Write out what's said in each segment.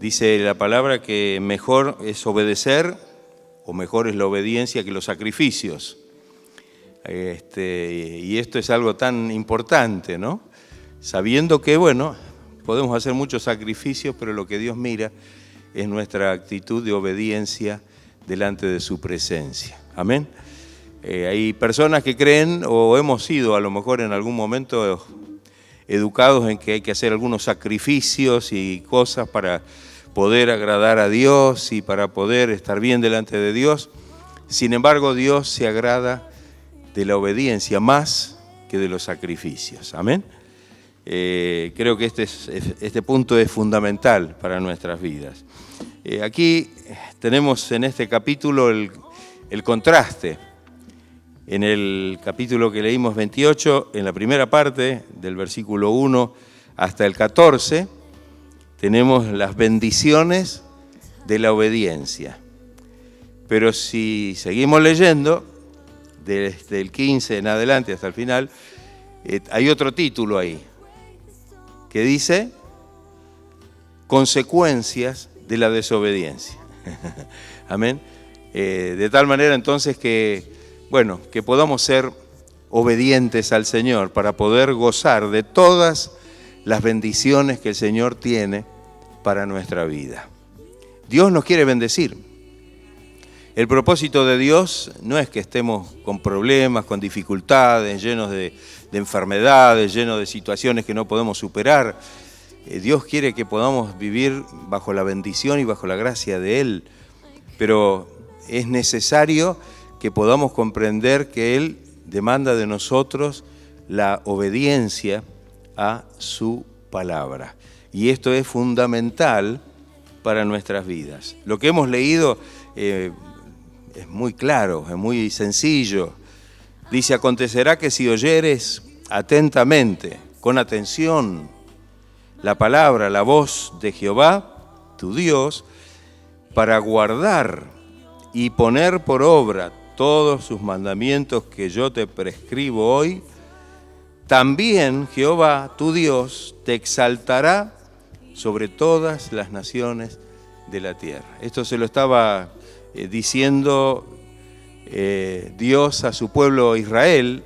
Dice la palabra que mejor es obedecer o mejor es la obediencia que los sacrificios. Y esto es algo tan importante, ¿no? Sabiendo que, bueno, podemos hacer muchos sacrificios, pero lo que Dios mira es nuestra actitud de obediencia delante de su presencia. Amén. Hay personas que creen, o hemos sido a lo mejor en algún momento educados en que hay que hacer algunos sacrificios y cosas para poder agradar a Dios y para poder estar bien delante de Dios. Sin embargo, Dios se agrada de la obediencia más que de los sacrificios. Amén. Creo que este punto es fundamental para nuestras vidas. Aquí tenemos en este capítulo el contraste. En el capítulo que leímos 28, en la primera parte, del versículo 1 hasta el 14, tenemos las bendiciones de la obediencia. Pero si seguimos leyendo, desde el 15 en adelante hasta el final, hay otro título ahí, que dice consecuencias de la desobediencia. Amén. De tal manera entonces que podamos ser obedientes al Señor para poder gozar de todas las bendiciones que el Señor tiene para nuestra vida. Dios nos quiere bendecir. El propósito de Dios no es que estemos con problemas, con dificultades, llenos de enfermedades, llenos de situaciones que no podemos superar. Dios quiere que podamos vivir bajo la bendición y bajo la gracia de Él, pero es necesario que podamos comprender que Él demanda de nosotros la obediencia a su palabra. Y esto es fundamental para nuestras vidas. Lo que hemos leído es muy claro, es muy sencillo. Dice, acontecerá que si oyeres atentamente, con atención, la palabra, la voz de Jehová, tu Dios, para guardar y poner por obra todos sus mandamientos que yo te prescribo hoy, también Jehová, tu Dios, te exaltará sobre todas las naciones de la tierra. Esto se lo estaba diciendo Dios a su pueblo Israel,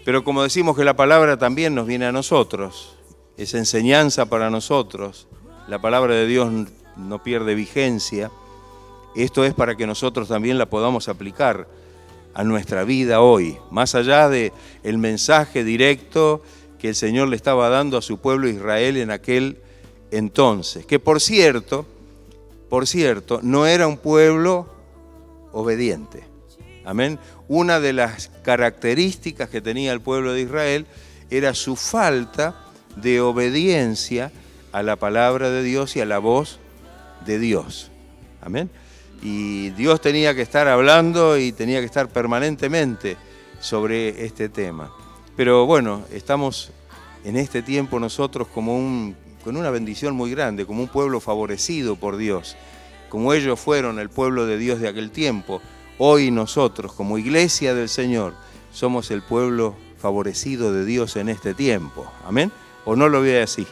pero como decimos que la palabra también nos viene a nosotros, es enseñanza para nosotros, la palabra de Dios no pierde vigencia. Esto es para que nosotros también la podamos aplicar a nuestra vida hoy, más allá del mensaje directo que el Señor le estaba dando a su pueblo Israel en aquel entonces, que por cierto, no era un pueblo obediente. Amén. Una de las características que tenía el pueblo de Israel era su falta de obediencia a la palabra de Dios y a la voz de Dios. Amén. Y Dios tenía que estar hablando y tenía que estar permanentemente sobre este tema. Pero bueno, estamos en este tiempo nosotros con una bendición muy grande, como un pueblo favorecido por Dios. Como ellos fueron el pueblo de Dios de aquel tiempo, hoy nosotros como iglesia del Señor somos el pueblo favorecido de Dios en este tiempo. ¿Amén? ¿O no lo ve así?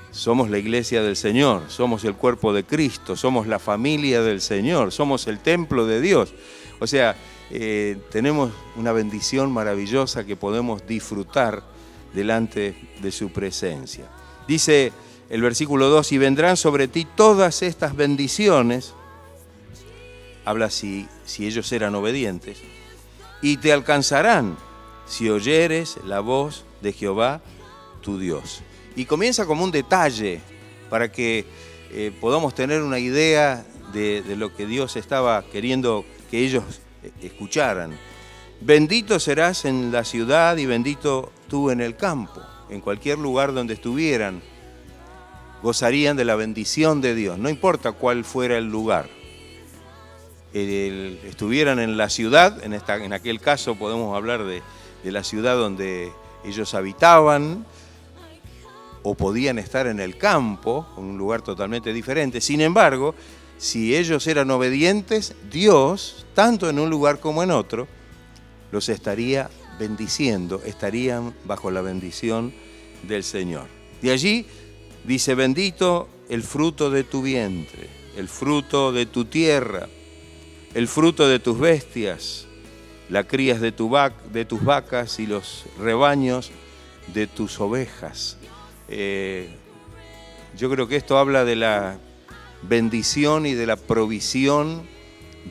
Somos la iglesia del Señor, somos el cuerpo de Cristo, somos la familia del Señor, somos el templo de Dios. O sea, tenemos una bendición maravillosa que podemos disfrutar delante de su presencia. Dice el versículo 2, y vendrán sobre ti todas estas bendiciones, habla si ellos eran obedientes, y te alcanzarán si oyeres la voz de Jehová tu Dios. Y comienza como un detalle para que podamos tener una idea de lo que Dios estaba queriendo que ellos escucharan. Bendito serás en la ciudad y bendito tú en el campo. En cualquier lugar donde estuvieran, gozarían de la bendición de Dios, no importa cuál fuera el lugar. Estuvieran en la ciudad, en aquel caso podemos hablar de la ciudad donde ellos habitaban, o podían estar en el campo, en un lugar totalmente diferente. Sin embargo, si ellos eran obedientes, Dios, tanto en un lugar como en otro, los estaría bendiciendo, estarían bajo la bendición del Señor. De allí dice, bendito el fruto de tu vientre, el fruto de tu tierra, el fruto de tus bestias, las crías de tus vacas y los rebaños de tus ovejas. Yo creo que esto habla de la bendición y de la provisión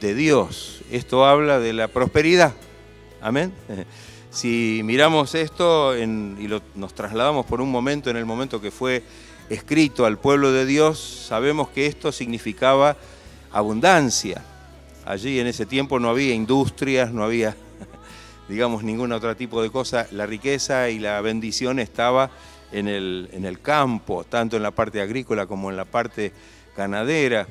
de Dios. Esto habla de la prosperidad. Amén. Si miramos esto nos trasladamos por un momento en el momento que fue escrito al pueblo de Dios, sabemos que esto significaba abundancia. Allí en ese tiempo no había industrias, no había, digamos, ningún otro tipo de cosa. La riqueza y la bendición estaba en el campo, tanto en la parte agrícola como en la parte ganadera,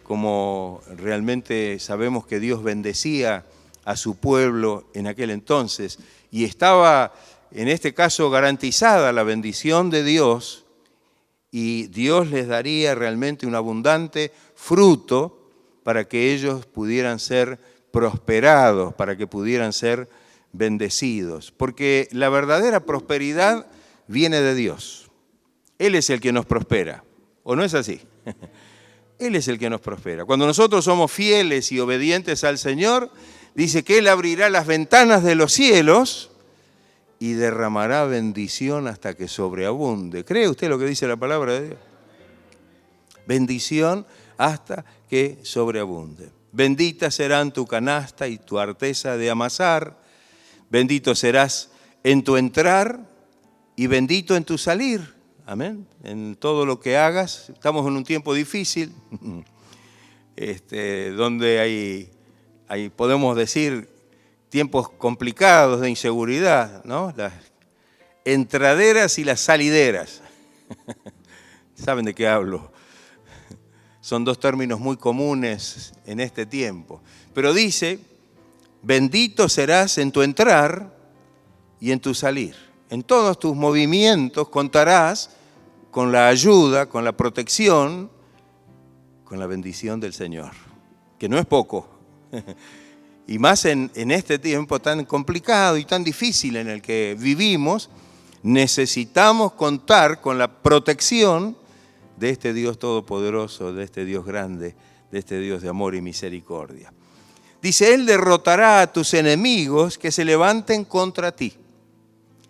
como realmente sabemos que Dios bendecía a su pueblo en aquel entonces. Y estaba, en este caso, garantizada la bendición de Dios, y Dios les daría realmente un abundante fruto para que ellos pudieran ser prosperados, para que pudieran ser bendecidos. Porque la verdadera prosperidad viene de Dios. Él es el que nos prospera, ¿o no es así? Él es el que nos prospera. Cuando nosotros somos fieles y obedientes al Señor, dice que Él abrirá las ventanas de los cielos y derramará bendición hasta que sobreabunde. ¿Cree usted lo que dice la palabra de Dios? Bendición hasta que sobreabunde. Bendita serán tu canasta y tu arteza de amasar. Bendito serás en tu entrar y bendito en tu salir. Amén. En todo lo que hagas. Estamos en un tiempo difícil, donde hay, podemos decir, tiempos complicados de inseguridad, ¿no? Las entraderas y las salideras. ¿Saben de qué hablo? Son dos términos muy comunes en este tiempo. Pero dice, bendito serás en tu entrar y en tu salir. En todos tus movimientos contarás con la ayuda, con la protección, con la bendición del Señor, que no es poco. Y más en este tiempo tan complicado y tan difícil en el que vivimos, necesitamos contar con la protección de este Dios todopoderoso, de este Dios grande, de este Dios de amor y misericordia. Dice, Él derrotará a tus enemigos que se levanten contra ti.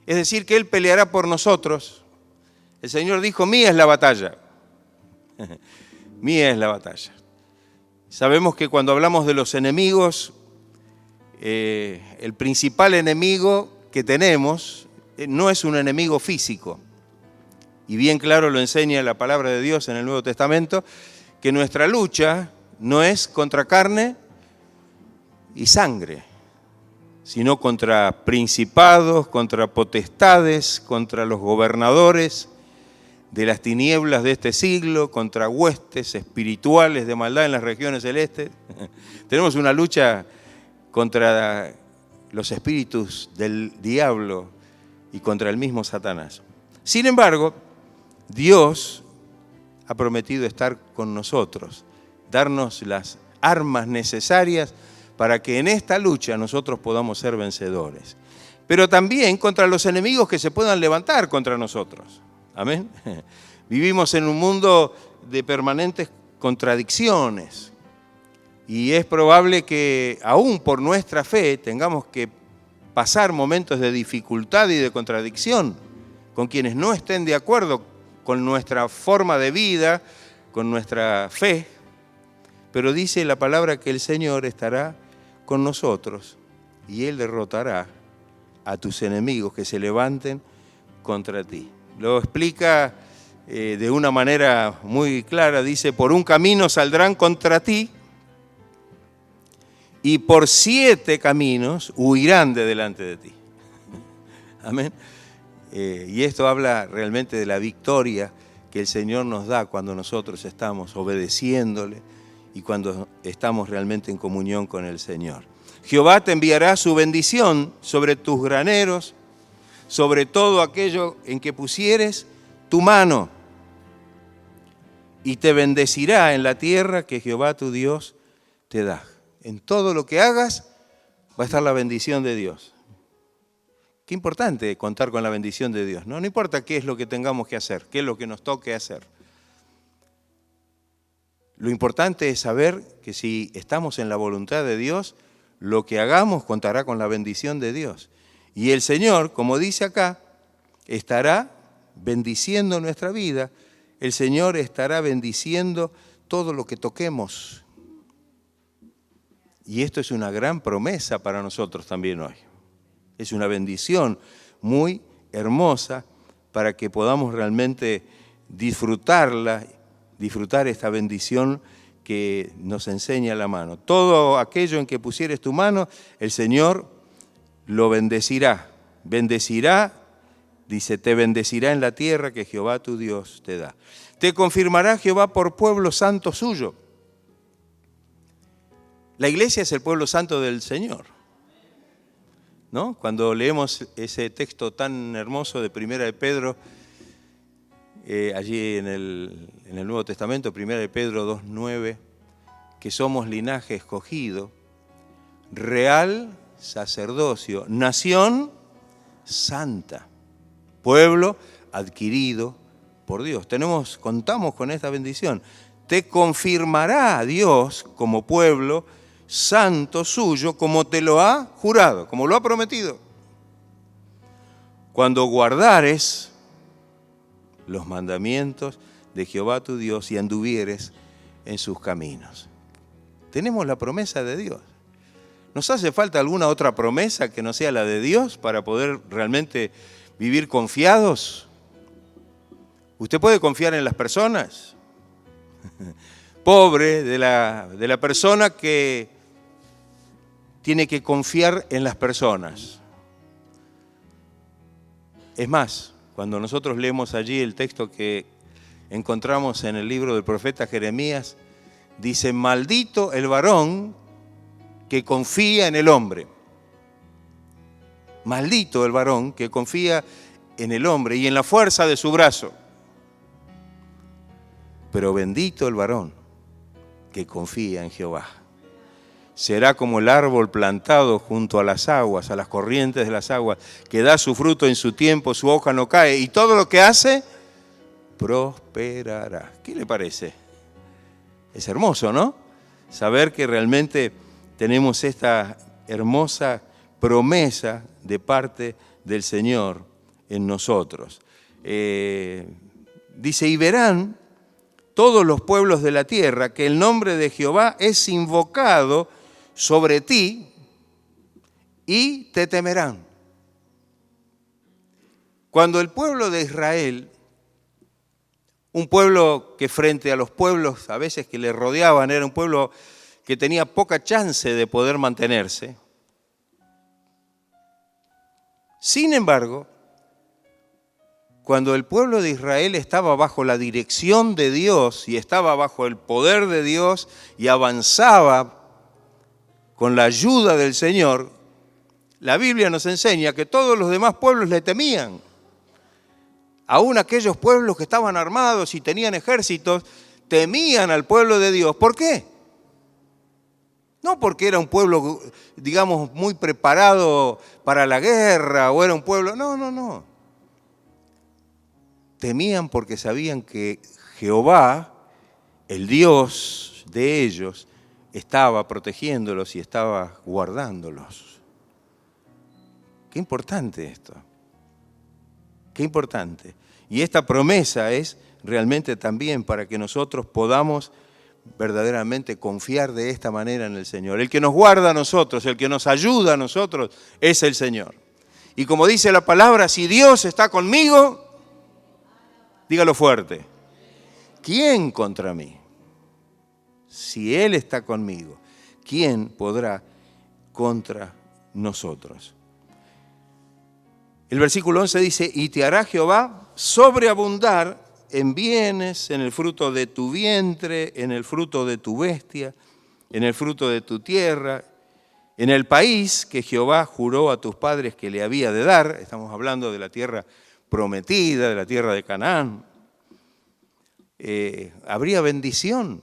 Es decir, que Él peleará por nosotros. El Señor dijo, mía es la batalla. Mía es la batalla. Sabemos que cuando hablamos de los enemigos, el principal enemigo que tenemos no es un enemigo físico. Y bien claro lo enseña la palabra de Dios en el Nuevo Testamento, que nuestra lucha no es contra carne y sangre, sino contra principados, contra potestades, contra los gobernadores de las tinieblas de este siglo, contra huestes espirituales de maldad en las regiones celestes. Tenemos una lucha contra los espíritus del diablo y contra el mismo Satanás. Sin embargo, Dios ha prometido estar con nosotros, darnos las armas necesarias para que en esta lucha nosotros podamos ser vencedores. Pero también contra los enemigos que se puedan levantar contra nosotros. Amén. Vivimos en un mundo de permanentes contradicciones y es probable que aún por nuestra fe tengamos que pasar momentos de dificultad y de contradicción con quienes no estén de acuerdo con nuestra forma de vida, con nuestra fe. Pero dice la palabra que el Señor estará con nosotros y Él derrotará a tus enemigos que se levanten contra ti. Lo explica de una manera muy clara, dice, por un camino saldrán contra ti y por 7 caminos huirán de delante de ti. Amén. Y esto habla realmente de la victoria que el Señor nos da cuando nosotros estamos obedeciéndole y cuando estamos realmente en comunión con el Señor. Jehová te enviará su bendición sobre tus graneros, sobre todo aquello en que pusieres tu mano, y te bendecirá en la tierra que Jehová tu Dios te da. En todo lo que hagas va a estar la bendición de Dios. Qué importante contar con la bendición de Dios, ¿no? No importa qué es lo que tengamos que hacer, qué es lo que nos toque hacer. Lo importante es saber que si estamos en la voluntad de Dios, lo que hagamos contará con la bendición de Dios. Y el Señor, como dice acá, estará bendiciendo nuestra vida. El Señor estará bendiciendo todo lo que toquemos. Y esto es una gran promesa para nosotros también hoy. Es una bendición muy hermosa para que podamos realmente disfrutarla, disfrutar esta bendición que nos enseña la mano. Todo aquello en que pusieres tu mano, el Señor lo bendecirá. Bendecirá, dice, te bendecirá en la tierra que Jehová tu Dios te da. Te confirmará Jehová por pueblo santo suyo. La iglesia es el pueblo santo del Señor, ¿no? Cuando leemos ese texto tan hermoso de Primera de Pedro, allí en el Nuevo Testamento, Primera de Pedro 2:9, que somos linaje escogido, real sacerdocio, nación santa, pueblo adquirido por Dios. Contamos con esta bendición. Te confirmará Dios como pueblo santo suyo, como te lo ha jurado, como lo ha prometido. Cuando guardares los mandamientos de Jehová tu Dios y anduvieres en sus caminos. Tenemos la promesa de Dios. ¿Nos hace falta alguna otra promesa que no sea la de Dios para poder realmente vivir confiados? ¿Usted puede confiar en las personas? Pobre de la persona que tiene que confiar en las personas. Es más, cuando nosotros leemos allí el texto que encontramos en el libro del profeta Jeremías, dice, maldito el varón que confía en el hombre. Maldito el varón que confía en el hombre y en la fuerza de su brazo. Pero bendito el varón que confía en Jehová. Será como el árbol plantado junto a las aguas, a las corrientes de las aguas, que da su fruto en su tiempo, su hoja no cae, y todo lo que hace, prosperará. ¿Qué le parece? Es hermoso, ¿no? Saber que realmente tenemos esta hermosa promesa de parte del Señor en nosotros. Dice, y verán todos los pueblos de la tierra que el nombre de Jehová es invocado sobre ti y te temerán. Cuando el pueblo de Israel, un pueblo que frente a los pueblos a veces que le rodeaban, era un pueblo que tenía poca chance de poder mantenerse, sin embargo, cuando el pueblo de Israel estaba bajo la dirección de Dios y estaba bajo el poder de Dios y avanzaba con la ayuda del Señor, la Biblia nos enseña que todos los demás pueblos le temían. Aún aquellos pueblos que estaban armados y tenían ejércitos, temían al pueblo de Dios. ¿Por qué? No porque era un pueblo, digamos, muy preparado para la guerra o era un pueblo... No. Temían porque sabían que Jehová, el Dios de ellos, estaba protegiéndolos y estaba guardándolos. Qué importante esto. Qué importante. Y esta promesa es realmente también para que nosotros podamos verdaderamente confiar de esta manera en el Señor. El que nos guarda a nosotros, el que nos ayuda a nosotros, es el Señor. Y como dice la palabra, si Dios está conmigo, dígalo fuerte, ¿quién contra mí? Si Él está conmigo, ¿quién podrá contra nosotros? El versículo 11 dice, y te hará Jehová sobreabundar en bienes, en el fruto de tu vientre, en el fruto de tu bestia, en el fruto de tu tierra, en el país que Jehová juró a tus padres que le había de dar. Estamos hablando de la tierra prometida, de la tierra de Canaán. Habría bendición.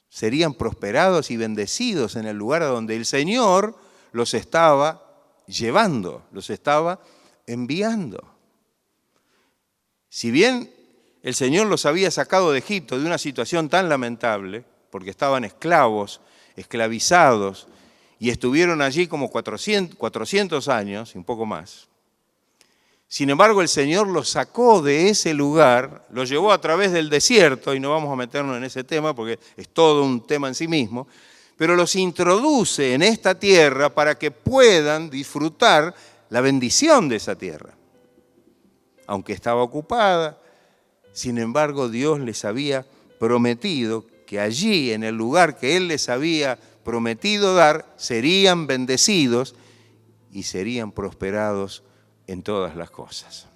Serían prosperados y bendecidos en el lugar a donde el Señor los estaba llevando, los estaba enviando. Si bien el Señor los había sacado de Egipto de una situación tan lamentable, porque estaban esclavos, esclavizados, y estuvieron allí como 400 años, y un poco más. Sin embargo, el Señor los sacó de ese lugar, los llevó a través del desierto, y no vamos a meternos en ese tema porque es todo un tema en sí mismo, pero los introduce en esta tierra para que puedan disfrutar la bendición de esa tierra. Aunque estaba ocupada, sin embargo, Dios les había prometido que allí, en el lugar que Él les había prometido dar, serían bendecidos y serían prosperados en todas las cosas.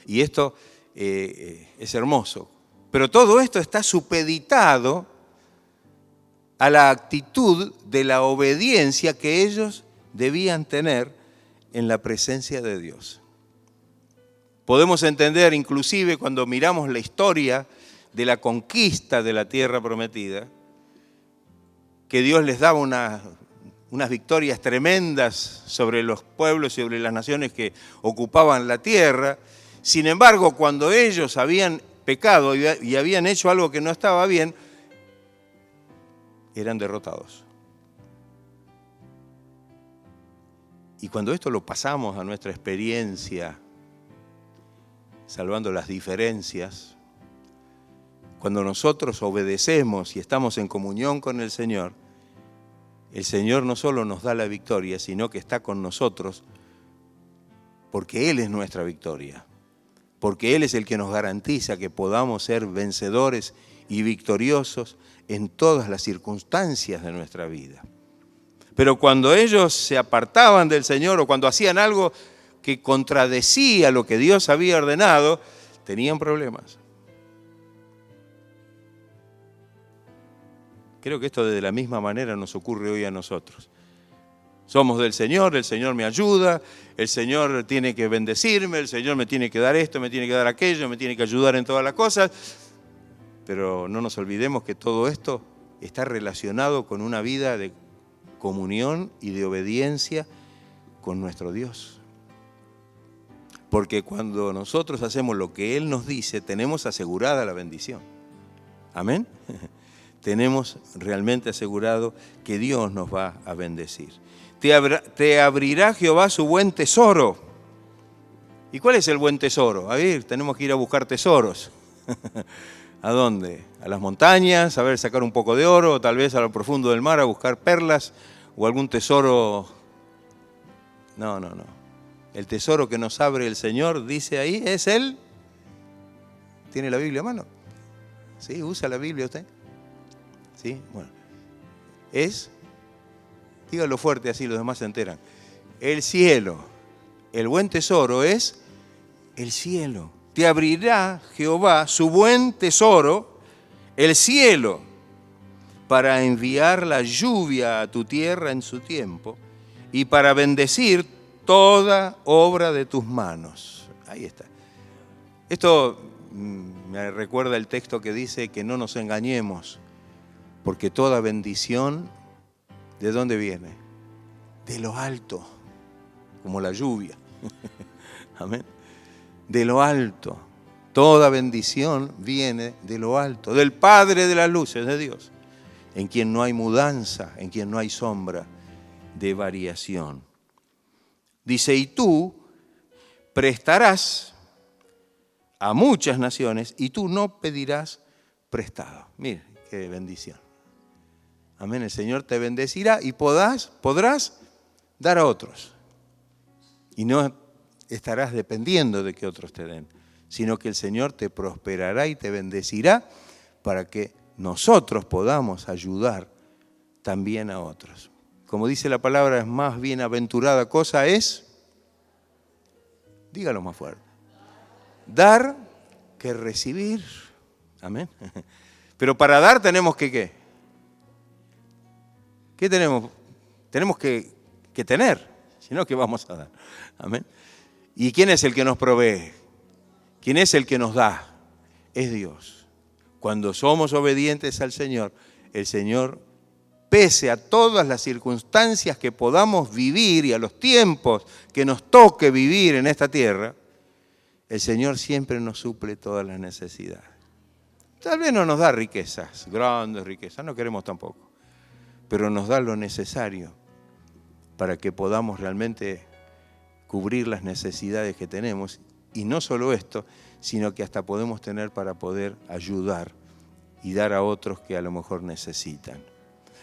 Y esto es hermoso. Pero todo esto está supeditado a la actitud de la obediencia que ellos debían tener en la presencia de Dios. Podemos entender inclusive cuando miramos la historia de la conquista de la tierra prometida, que Dios les daba unas victorias tremendas sobre los pueblos y sobre las naciones que ocupaban la tierra. Sin embargo, cuando ellos habían pecado y habían hecho algo que no estaba bien, eran derrotados. Y cuando esto lo pasamos a nuestra experiencia, salvando las diferencias, cuando nosotros obedecemos y estamos en comunión con el Señor no solo nos da la victoria, sino que está con nosotros porque Él es nuestra victoria, porque Él es el que nos garantiza que podamos ser vencedores y victoriosos en todas las circunstancias de nuestra vida. Pero cuando ellos se apartaban del Señor o cuando hacían algo que contradecía lo que Dios había ordenado, tenían problemas. Creo que esto de la misma manera nos ocurre hoy a nosotros. Somos del Señor, el Señor me ayuda, el Señor tiene que bendecirme, el Señor me tiene que dar esto, me tiene que dar aquello, me tiene que ayudar en todas las cosas. Pero no nos olvidemos que todo esto está relacionado con una vida de comunión y de obediencia con nuestro Dios. Porque cuando nosotros hacemos lo que Él nos dice, tenemos asegurada la bendición. ¿Amén? Tenemos realmente asegurado que Dios nos va a bendecir. Te abrirá Jehová su buen tesoro. ¿Y cuál es el buen tesoro? A ver, tenemos que ir a buscar tesoros. ¿A dónde? A las montañas, a ver, sacar un poco de oro, o tal vez a lo profundo del mar a buscar perlas o algún tesoro. No. El tesoro que nos abre el Señor, dice ahí, es Él. ¿Tiene la Biblia a mano? ¿Sí? ¿Usa la Biblia usted? ¿Sí? Bueno. Dígalo fuerte así los demás se enteran. El cielo. El buen tesoro es el cielo. Te abrirá Jehová su buen tesoro, el cielo, para enviar la lluvia a tu tierra en su tiempo y para bendecir toda obra de tus manos. Ahí está. Esto me recuerda el texto que dice que no nos engañemos, porque toda bendición, ¿de dónde viene? De lo alto, como la lluvia. Amén. De lo alto. Toda bendición viene de lo alto, del Padre de las luces, de Dios, en quien no hay mudanza, en quien no hay sombra de variación. Dice, y tú prestarás a muchas naciones y tú no pedirás prestado. Mire, qué bendición. Amén, el Señor te bendecirá y podrás dar a otros. Y no estarás dependiendo de que otros te den, sino que el Señor te prosperará y te bendecirá para que nosotros podamos ayudar también a otros. Como dice la palabra, es más bienaventurada cosa es, dígalo más fuerte, dar que recibir. Amén. Pero para dar tenemos que ¿qué? ¿Qué tenemos? Tenemos que tener, si no, ¿qué vamos a dar? Amén. ¿Y quién es el que nos provee? ¿Quién es el que nos da? Es Dios. Cuando somos obedientes al Señor, el Señor, pese a todas las circunstancias que podamos vivir y a los tiempos que nos toque vivir en esta tierra, el Señor siempre nos suple todas las necesidades. Tal vez no nos da riquezas, grandes riquezas, no queremos tampoco, pero nos da lo necesario para que podamos realmente cubrir las necesidades que tenemos. Y no solo esto, sino que hasta podemos tener para poder ayudar y dar a otros que a lo mejor necesitan.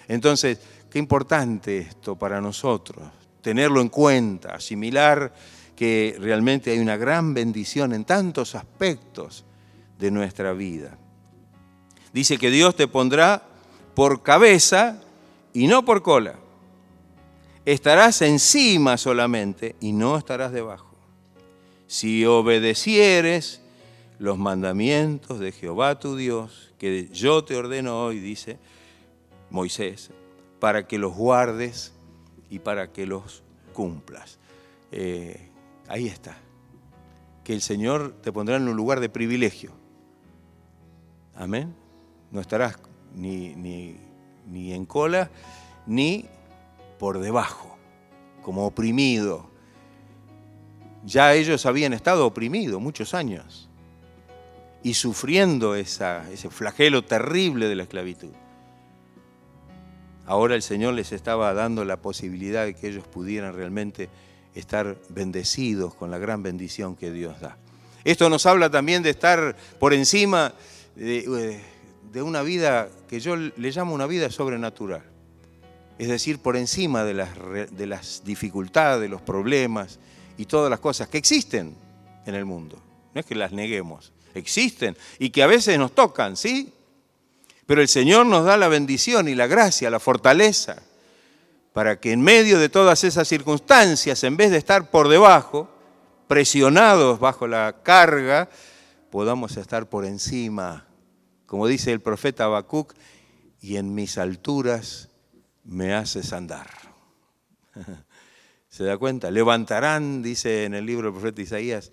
Entonces, qué importante esto para nosotros, tenerlo en cuenta, asimilar que realmente hay una gran bendición en tantos aspectos de nuestra vida. Dice que Dios te pondrá por cabeza y no por cola. Estarás encima solamente y no estarás debajo. Si obedecieres los mandamientos de Jehová tu Dios, que yo te ordeno hoy, dice Moisés, para que los guardes y para que los cumplas. Ahí está. Que el Señor te pondrá en un lugar de privilegio. Amén. No estarás ni en cola, ni por debajo, como oprimido. Ya ellos habían estado oprimidos muchos años y sufriendo ese flagelo terrible de la esclavitud. Ahora el Señor les estaba dando la posibilidad de que ellos pudieran realmente estar bendecidos con la gran bendición que Dios da. Esto nos habla también de estar por encima de una vida que yo le llamo una vida sobrenatural. Es decir, por encima de las dificultades, de los problemas y todas las cosas que existen en el mundo. No es que las neguemos, existen y que a veces nos tocan, ¿sí? Pero el Señor nos da la bendición y la gracia, la fortaleza, para que en medio de todas esas circunstancias, en vez de estar por debajo, presionados bajo la carga, podamos estar por encima. Como dice el profeta Habacuc, y en mis alturas me haces andar. ¿Se da cuenta? Levantarán, dice en el libro del profeta Isaías,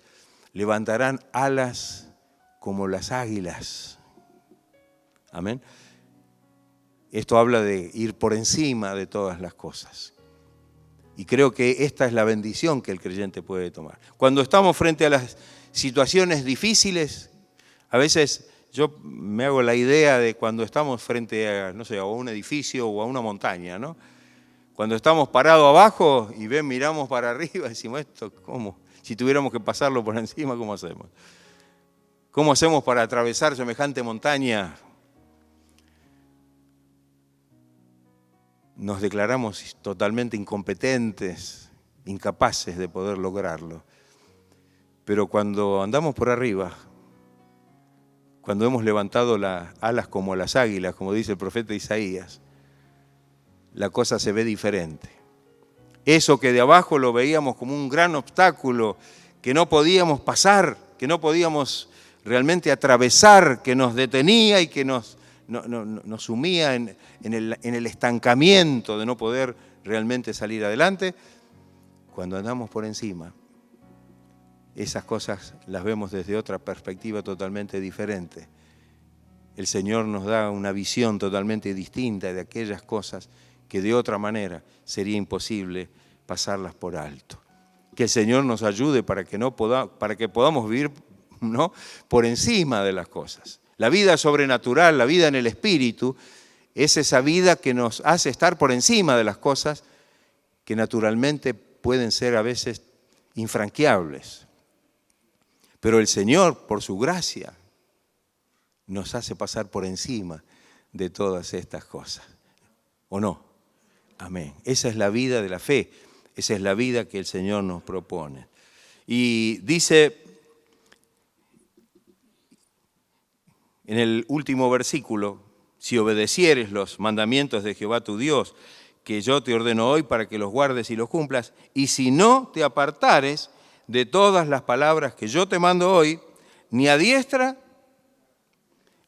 levantarán alas como las águilas. Amén. Esto habla de ir por encima de todas las cosas. Y creo que esta es la bendición que el creyente puede tomar. Cuando estamos frente a las situaciones difíciles, a veces yo me hago la idea de cuando estamos frente a, no sé, a un edificio o a una montaña, ¿no? Cuando estamos parados abajo y miramos para arriba, decimos, ¿esto cómo? Si tuviéramos que pasarlo por encima, ¿cómo hacemos? ¿Cómo hacemos para atravesar semejante montaña? Nos declaramos totalmente incompetentes, incapaces de poder lograrlo. Pero cuando andamos por arriba, cuando hemos levantado las alas como las águilas, como dice el profeta Isaías, la cosa se ve diferente. Eso que de abajo lo veíamos como un gran obstáculo, que no podíamos pasar, que no podíamos realmente atravesar, que nos detenía y que nos sumía en el estancamiento de no poder realmente salir adelante, cuando andamos por encima, esas cosas las vemos desde otra perspectiva totalmente diferente. El Señor nos da una visión totalmente distinta de aquellas cosas que de otra manera sería imposible pasarlas por alto. Que el Señor nos ayude para que podamos vivir, ¿no?, por encima de las cosas. La vida sobrenatural, la vida en el Espíritu, es esa vida que nos hace estar por encima de las cosas que naturalmente pueden ser a veces infranqueables. Pero el Señor, por su gracia, nos hace pasar por encima de todas estas cosas. ¿O no? Amén. Esa es la vida de la fe. Esa es la vida que el Señor nos propone. Y dice en el último versículo, si obedecieres los mandamientos de Jehová tu Dios, que yo te ordeno hoy para que los guardes y los cumplas, y si no te apartares de todas las palabras que yo te mando hoy, ni a diestra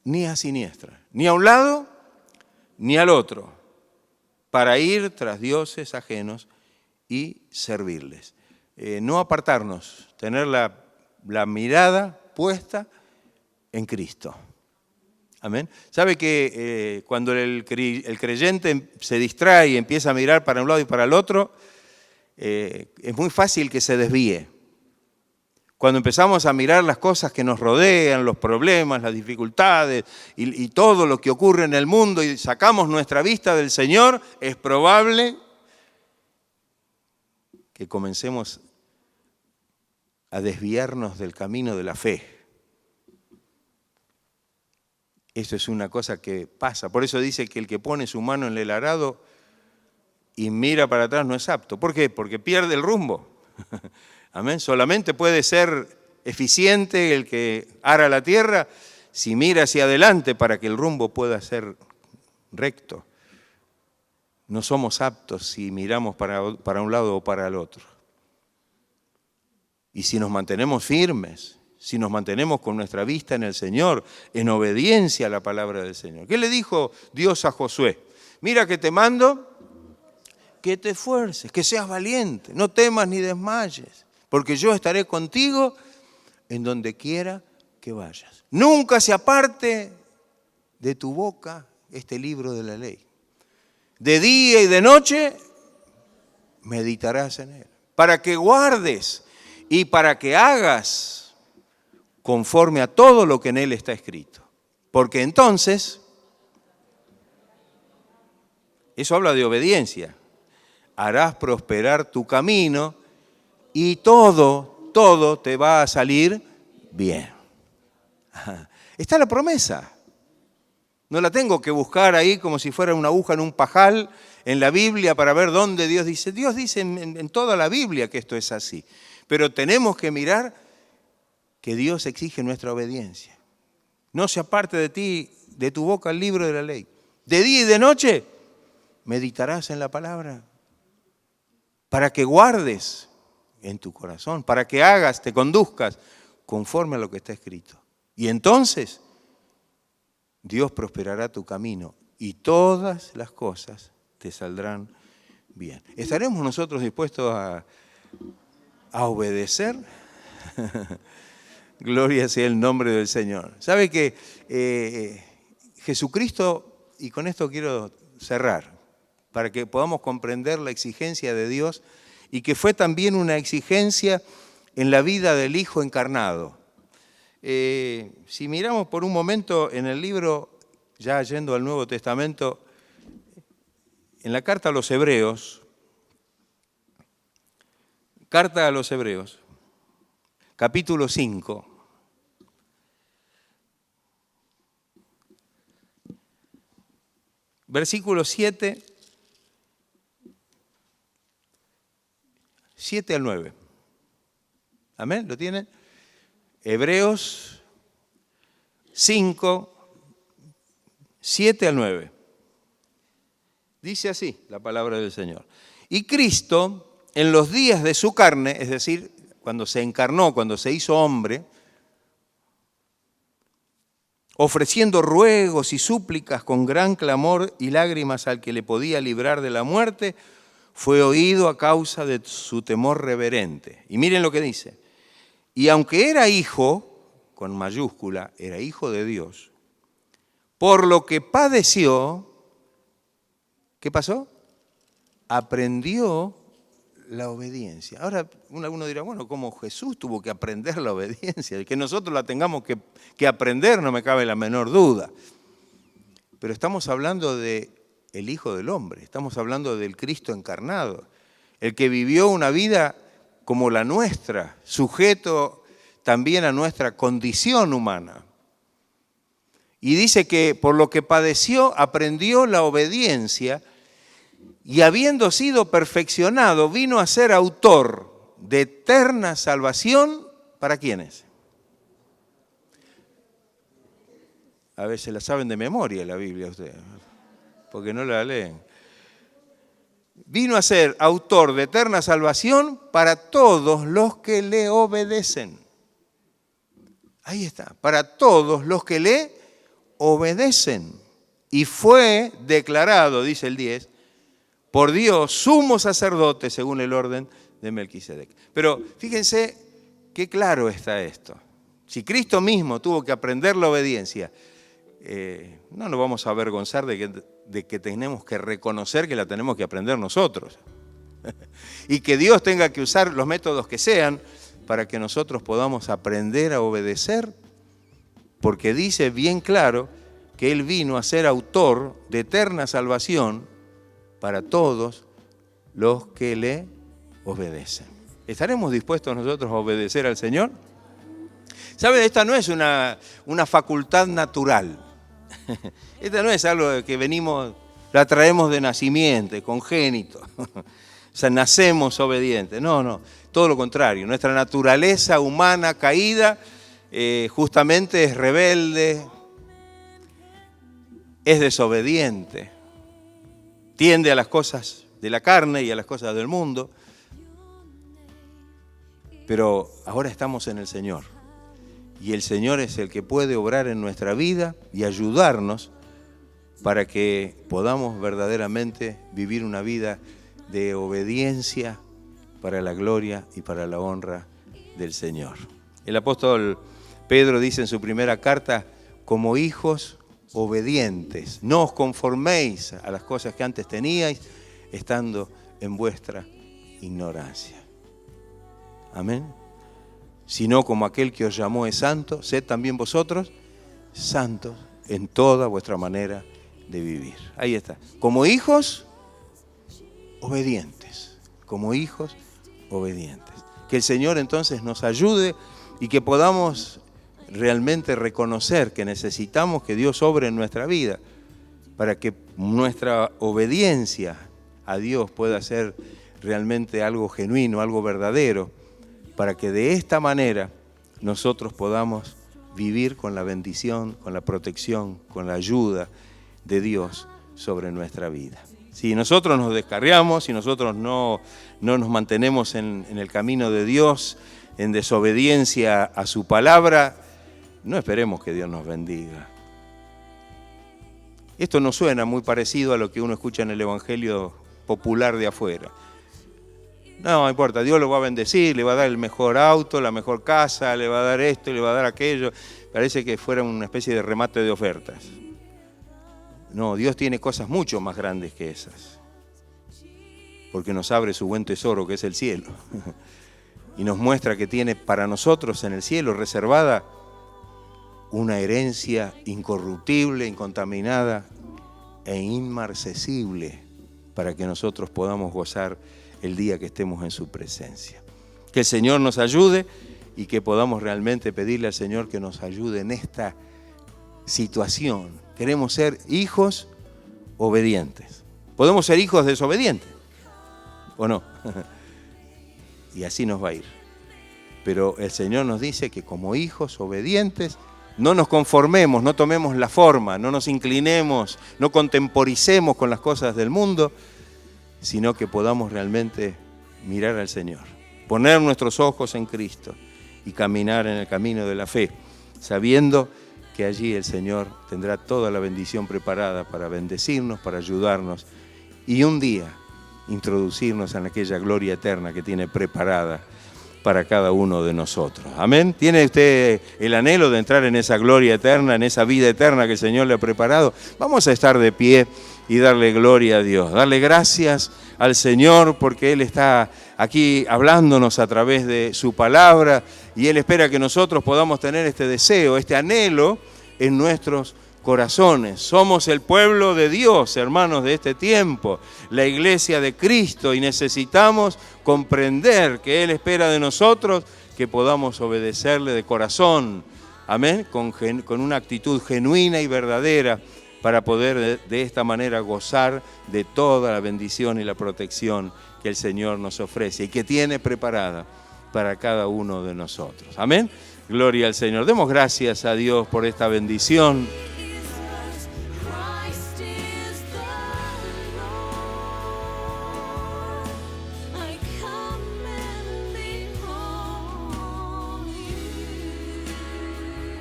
ni a siniestra, ni a un lado ni al otro, para ir tras dioses ajenos y servirles. No apartarnos, tener la mirada puesta en Cristo. Amén. ¿Sabe que cuando el creyente se distrae y empieza a mirar para un lado y para el otro, es muy fácil que se desvíe? Cuando empezamos a mirar las cosas que nos rodean, los problemas, las dificultades y todo lo que ocurre en el mundo y sacamos nuestra vista del Señor, es probable que comencemos a desviarnos del camino de la fe. Esto es una cosa que pasa. Por eso dice que el que pone su mano en el arado y mira para atrás no es apto. ¿Por qué? Porque pierde el rumbo. Amén. Solamente puede ser eficiente el que ara la tierra si mira hacia adelante para que el rumbo pueda ser recto. No somos aptos si miramos para un lado o para el otro. Y si nos mantenemos firmes, si nos mantenemos con nuestra vista en el Señor, en obediencia a la palabra del Señor. ¿Qué le dijo Dios a Josué? Mira que te mando que te esfuerces, que seas valiente, no temas ni desmayes, porque yo estaré contigo en donde quiera que vayas. Nunca se aparte de tu boca este libro de la ley. De día y de noche meditarás en él, para que guardes y para que hagas conforme a todo lo que en él está escrito. Porque entonces, eso habla de obediencia, harás prosperar tu camino y todo te va a salir bien. Está la promesa. No la tengo que buscar ahí como si fuera una aguja en un pajal en la Biblia para ver dónde Dios dice. Dios dice en toda la Biblia que esto es así. Pero tenemos que mirar que Dios exige nuestra obediencia. No se aparte de ti, de tu boca, el libro de la ley. De día y de noche meditarás en la palabra para que guardes en tu corazón, para que hagas, te conduzcas conforme a lo que está escrito. Y entonces Dios prosperará tu camino y todas las cosas te saldrán bien. ¿Estaremos nosotros dispuestos a obedecer? Gloria sea el nombre del Señor. ¿Sabe que Jesucristo, y con esto quiero cerrar, para que podamos comprender la exigencia de Dios y que fue también una exigencia en la vida del Hijo encarnado? Si miramos por un momento en el libro, ya yendo al Nuevo Testamento, en la carta a los Hebreos, capítulo 5, versículo 7 al 9. ¿Amén? ¿Lo tienen? Hebreos 5, 7 al 9. Dice así la palabra del Señor. Y Cristo, en los días de su carne, es decir, cuando se encarnó, cuando se hizo hombre, ofreciendo ruegos y súplicas con gran clamor y lágrimas al que le podía librar de la muerte, fue oído a causa de su temor reverente. Y miren lo que dice. Y aunque era hijo, con mayúscula, era hijo de Dios, por lo que padeció, ¿qué pasó? Aprendió la obediencia. Ahora uno dirá, bueno, ¿cómo Jesús tuvo que aprender la obediencia? Que nosotros la tengamos que aprender, no me cabe la menor duda. Pero estamos hablando del Hijo del Hombre, estamos hablando del Cristo encarnado, el que vivió una vida como la nuestra, sujeto también a nuestra condición humana. Y dice que por lo que padeció, aprendió la obediencia y habiendo sido perfeccionado, vino a ser autor de eterna salvación. ¿Para quiénes? A veces la saben de memoria la Biblia ustedes, porque no la leen. Vino a ser autor de eterna salvación para todos los que le obedecen. Ahí está, para todos los que le obedecen. Y fue declarado, dice el 10, por Dios sumo sacerdote según el orden de Melquisedec. Pero fíjense qué claro está esto. Si Cristo mismo tuvo que aprender la obediencia, no nos vamos a avergonzar de que tenemos que reconocer que la tenemos que aprender nosotros. Y que Dios tenga que usar los métodos que sean para que nosotros podamos aprender a obedecer, porque dice bien claro que Él vino a ser autor de eterna salvación para todos los que le obedecen. ¿Estaremos dispuestos nosotros a obedecer al Señor? ¿Saben? Esta no es una facultad natural. Esta no es algo que venimos, la traemos de nacimiento, congénito. O sea, nacemos obedientes. No, todo lo contrario. Nuestra naturaleza humana caída justamente es rebelde, es desobediente, tiende a las cosas de la carne y a las cosas del mundo. Pero ahora estamos en el Señor. Y el Señor es el que puede obrar en nuestra vida y ayudarnos para que podamos verdaderamente vivir una vida de obediencia para la gloria y para la honra del Señor. El apóstol Pedro dice en su primera carta, como hijos obedientes, no os conforméis a las cosas que antes teníais, estando en vuestra ignorancia. Amén. Sino como aquel que os llamó es santo, sed también vosotros santos en toda vuestra manera de vivir. Ahí está. Como hijos obedientes. Como hijos obedientes. Que el Señor entonces nos ayude y que podamos realmente reconocer que necesitamos que Dios obre en nuestra vida para que nuestra obediencia a Dios pueda ser realmente algo genuino, algo verdadero, para que de esta manera nosotros podamos vivir con la bendición, con la protección, con la ayuda de Dios sobre nuestra vida. Si nosotros nos descarriamos, si nosotros no nos mantenemos en el camino de Dios, en desobediencia a su palabra, no esperemos que Dios nos bendiga. Esto nos suena muy parecido a lo que uno escucha en el evangelio popular de afuera. No importa, Dios lo va a bendecir, le va a dar el mejor auto, la mejor casa, le va a dar esto, le va a dar aquello. Parece que fuera una especie de remate de ofertas. No, Dios tiene cosas mucho más grandes que esas. Porque nos abre su buen tesoro, que es el cielo. Y nos muestra que tiene para nosotros en el cielo reservada una herencia incorruptible, incontaminada e inmarcesible para que nosotros podamos gozar el día que estemos en su presencia. Que el Señor nos ayude y que podamos realmente pedirle al Señor que nos ayude en esta situación. Queremos ser hijos obedientes. ¿Podemos ser hijos desobedientes? ¿O no? Y así nos va a ir. Pero el Señor nos dice que como hijos obedientes no nos conformemos, no tomemos la forma, no nos inclinemos, no contemporicemos con las cosas del mundo, sino que podamos realmente mirar al Señor, poner nuestros ojos en Cristo y caminar en el camino de la fe, sabiendo que allí el Señor tendrá toda la bendición preparada para bendecirnos, para ayudarnos y un día introducirnos en aquella gloria eterna que tiene preparada para cada uno de nosotros. Amén. ¿Tiene usted el anhelo de entrar en esa gloria eterna, en esa vida eterna que el Señor le ha preparado? Vamos a estar de pie y darle gloria a Dios, darle gracias al Señor porque Él está aquí hablándonos a través de su palabra y Él espera que nosotros podamos tener este deseo, este anhelo en nuestros corazones. Somos el pueblo de Dios, hermanos, de este tiempo, la iglesia de Cristo, y necesitamos comprender que Él espera de nosotros que podamos obedecerle de corazón, amén, con una actitud genuina y verdadera para poder de esta manera gozar de toda la bendición y la protección que el Señor nos ofrece y que tiene preparada para cada uno de nosotros. Amén. Gloria al Señor. Demos gracias a Dios por esta bendición.